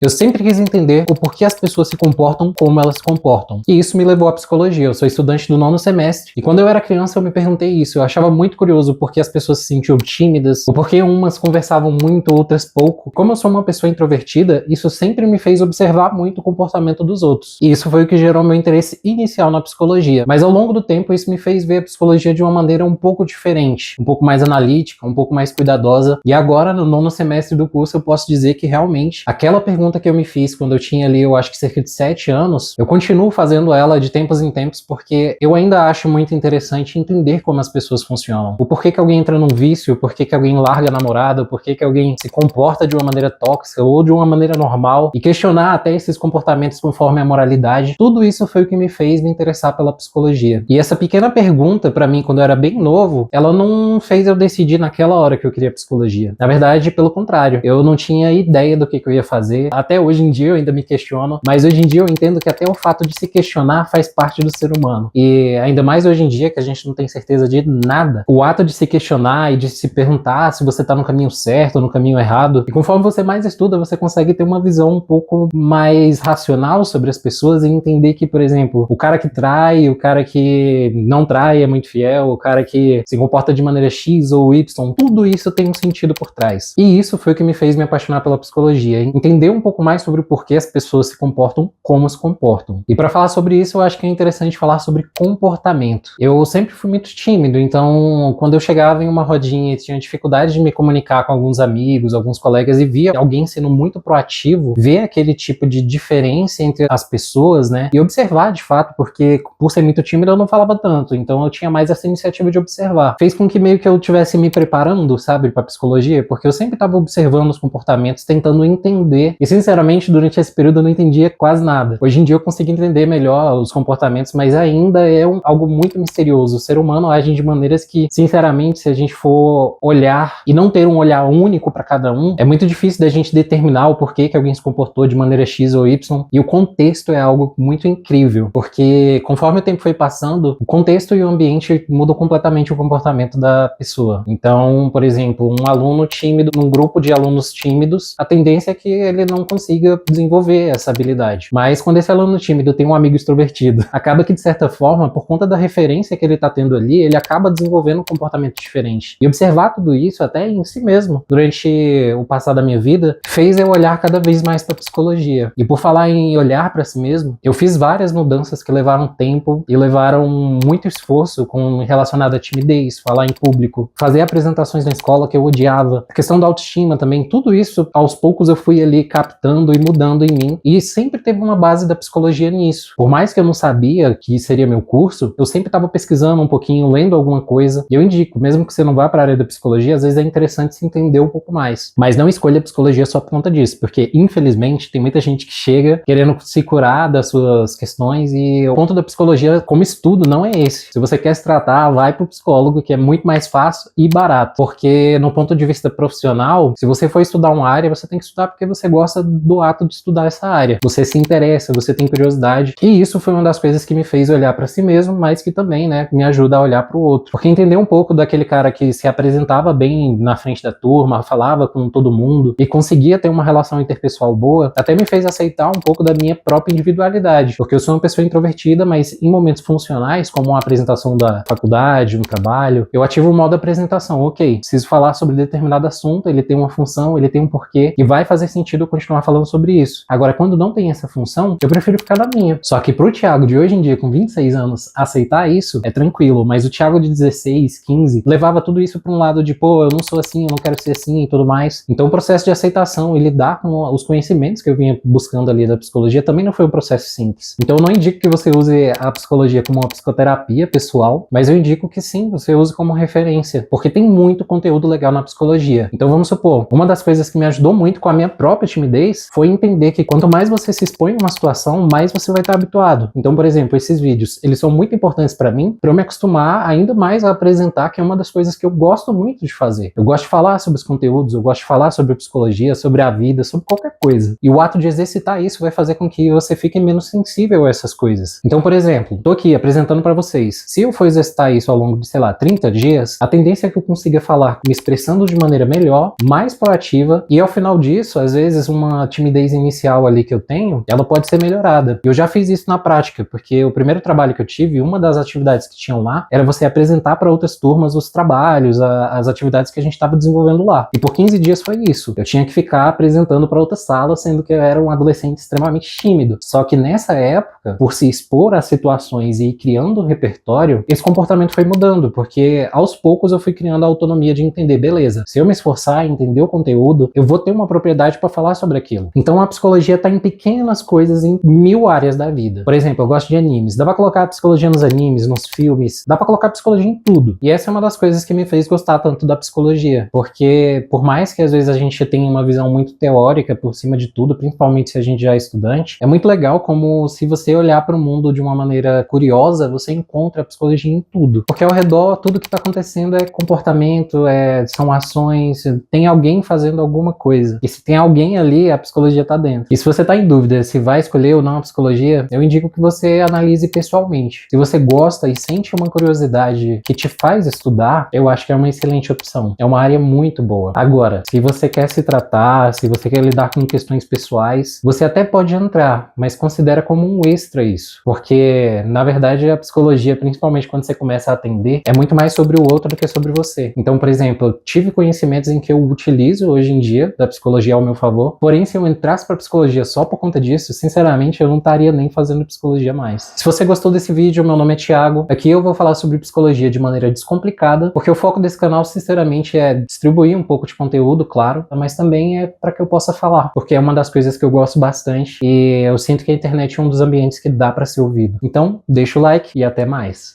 Eu sempre quis entender o porquê as pessoas se comportam como elas se comportam. E isso me levou à psicologia. Eu sou estudante do 9º semestre. E quando eu era criança eu me perguntei isso. Eu achava muito curioso por que as pessoas se sentiam tímidas, ou por que umas conversavam muito, outras pouco. Como eu sou uma pessoa introvertida, isso sempre me fez observar muito o comportamento dos outros. E isso foi o que gerou meu interesse inicial na psicologia. Mas ao longo do tempo isso me fez ver a psicologia de uma maneira um pouco diferente, um pouco mais analítica, um pouco mais cuidadosa. E agora, no 9º semestre do curso, eu posso dizer que realmente aquela pergunta que eu me fiz quando eu tinha ali, eu acho que cerca de 7 anos, eu continuo fazendo ela de tempos em tempos porque eu ainda acho muito interessante entender como as pessoas funcionam. O porquê que alguém entra num vício, o porquê que alguém larga a namorada, o porquê que alguém se comporta de uma maneira tóxica ou de uma maneira normal, e questionar até esses comportamentos conforme a moralidade. Tudo isso foi o que me fez me interessar pela psicologia. E essa pequena pergunta, pra mim, quando eu era bem novo, ela não fez eu decidir naquela hora que eu queria psicologia. Na verdade, pelo contrário, eu não tinha ideia do que eu ia fazer. Até hoje em dia eu ainda me questiono, mas hoje em dia eu entendo que até o fato de se questionar faz parte do ser humano. E ainda mais hoje em dia, que a gente não tem certeza de nada, o ato de se questionar e de se perguntar se você tá no caminho certo ou no caminho errado, e conforme você mais estuda, você consegue ter uma visão um pouco mais racional sobre as pessoas e entender que, por exemplo, o cara que trai, o cara que não trai é muito fiel, o cara que se comporta de maneira X ou Y, tudo isso tem um sentido por trás. E isso foi o que me fez me apaixonar pela psicologia, entender um pouco mais sobre o porquê as pessoas se comportam como se comportam. E para falar sobre isso, eu acho que é interessante falar sobre comportamento. Eu sempre fui muito tímido, então quando eu chegava em uma rodinha e tinha dificuldade de me comunicar com alguns amigos, alguns colegas, e via alguém sendo muito proativo, ver aquele tipo de diferença entre as pessoas, né, e observar de fato, porque por ser muito tímido eu não falava tanto, então eu tinha mais essa iniciativa de observar. Fez com que meio que eu tivesse me preparando, sabe, para psicologia, porque eu sempre estava observando os comportamentos, tentando entender, e sinceramente durante esse período eu não entendia quase nada. Hoje em dia eu consigo entender melhor os comportamentos, mas ainda é algo muito misterioso. O ser humano age de maneiras que, sinceramente, se a gente for olhar e não ter um olhar único para cada um, é muito difícil da gente determinar o porquê que alguém se comportou de maneira X ou Y, e o contexto é algo muito incrível, porque conforme o tempo foi passando, o contexto e o ambiente mudam completamente o comportamento da pessoa. Então, por exemplo, um aluno tímido num grupo de alunos tímidos, a tendência é que ele não consiga desenvolver essa habilidade. Mas quando esse aluno tímido tem um amigo extrovertido, acaba que, de certa forma, por conta da referência que ele está tendo ali, ele acaba desenvolvendo um comportamento diferente. E observar tudo isso até em si mesmo, durante o passar da minha vida, fez eu olhar cada vez mais para a psicologia. E por falar em olhar para si mesmo, eu fiz várias mudanças que levaram tempo e levaram muito esforço relacionado à timidez, falar em público, fazer apresentações na escola que eu odiava, a questão da autoestima também, tudo isso aos poucos eu fui ali captando e mudando em mim, e sempre teve uma base da psicologia nisso. Por mais que eu não sabia que seria meu curso, eu sempre estava pesquisando um pouquinho, lendo alguma coisa, e eu indico, mesmo que você não vá para a área da psicologia, às vezes é interessante se entender um pouco mais, mas não escolha a psicologia só por conta disso, porque infelizmente tem muita gente que chega querendo se curar das suas questões, e o ponto da psicologia como estudo não é esse. Se você quer se tratar, vai pro psicólogo, que é muito mais fácil e barato, porque no ponto de vista profissional, se você for estudar uma área, você tem que estudar porque você gosta do ato de estudar essa área, você se interessa, você tem curiosidade, e isso foi uma das coisas que me fez olhar para si mesmo, mas que também, né, me ajuda a olhar para o outro, porque entender um pouco daquele cara que se apresentava bem na frente da turma, falava com todo mundo e conseguia ter uma relação interpessoal boa, até me fez aceitar um pouco da minha própria individualidade, porque eu sou uma pessoa introvertida, mas em momentos funcionais, como uma apresentação da faculdade, um trabalho, eu ativo o modo apresentação. Ok, preciso falar sobre determinado assunto, ele tem uma função, ele tem um porquê, e vai fazer sentido eu continuar falando sobre isso. Agora, quando não tem essa função, eu prefiro ficar na minha. Só que pro Thiago de hoje em dia, com 26 anos, aceitar isso é tranquilo, mas o Thiago de 16, 15, levava tudo isso pra um lado de, pô, eu não sou assim, eu não quero ser assim e tudo mais. Então o processo de aceitação e lidar com os conhecimentos que eu vinha buscando ali da psicologia também não foi um processo simples. Então eu não indico que você use a psicologia como uma psicoterapia pessoal, mas eu indico que sim, você use como referência, porque tem muito conteúdo legal na psicologia. Então vamos supor, uma das coisas que me ajudou muito com a minha própria timidez foi entender que quanto mais você se expõe em uma situação, mais você vai estar habituado. Então, por exemplo, esses vídeos, eles são muito importantes para mim, para eu me acostumar ainda mais a apresentar, que é uma das coisas que eu gosto muito de fazer. Eu gosto de falar sobre os conteúdos, eu gosto de falar sobre a psicologia, sobre a vida, sobre qualquer coisa. E o ato de exercitar isso vai fazer com que você fique menos sensível a essas coisas. Então, por exemplo, tô aqui apresentando para vocês. Se eu for exercitar isso ao longo de, sei lá, 30 dias, a tendência é que eu consiga falar me expressando de maneira melhor, mais proativa, e ao final disso, às vezes, uma uma timidez inicial ali que eu tenho, ela pode ser melhorada. Eu já fiz isso na prática, porque o primeiro trabalho que eu tive, uma das atividades que tinham lá, era você apresentar para outras turmas os trabalhos, as atividades que a gente estava desenvolvendo lá. E por 15 dias foi isso. Eu tinha que ficar apresentando para outra sala, sendo que eu era um adolescente extremamente tímido. Só que nessa época, por se expor a situações e ir criando um repertório, esse comportamento foi mudando, porque aos poucos eu fui criando a autonomia de entender, beleza, se eu me esforçar em entender o conteúdo, eu vou ter uma propriedade para falar sobre aquilo. Então a psicologia está em pequenas coisas em 1000 áreas da vida. Por exemplo, eu gosto de animes. Dá pra colocar psicologia nos animes, nos filmes, dá pra colocar psicologia em tudo. E essa é uma das coisas que me fez gostar tanto da psicologia, porque por mais que às vezes a gente tenha uma visão muito teórica por cima de tudo, principalmente se a gente já é estudante, é muito legal como se você olhar para o mundo de uma maneira curiosa, você encontra a psicologia em tudo. Porque ao redor, tudo que está acontecendo é comportamento, são ações, tem alguém fazendo alguma coisa. E se tem alguém ali, a psicologia está dentro. E se você está em dúvida se vai escolher ou não a psicologia, eu indico que você analise pessoalmente. Se você gosta e sente uma curiosidade que te faz estudar, eu acho que é uma excelente opção. É uma área muito boa. Agora, se você quer se tratar, se você quer lidar com questões pessoais, você até pode entrar, mas considera como um extra isso. Porque, na verdade, a psicologia, principalmente quando você começa a atender, é muito mais sobre o outro do que sobre você. Então, por exemplo, eu tive conhecimentos em que eu utilizo hoje em dia da psicologia ao meu favor, porém, se eu entrasse pra psicologia só por conta disso, sinceramente, eu não estaria nem fazendo psicologia mais. Se você gostou desse vídeo, meu nome é Thiago. Aqui eu vou falar sobre psicologia de maneira descomplicada, porque o foco desse canal, sinceramente, é distribuir um pouco de conteúdo, claro, mas também é para que eu possa falar, porque é uma das coisas que eu gosto bastante e eu sinto que a internet é um dos ambientes que dá para ser ouvido. Então, deixa o like e até mais.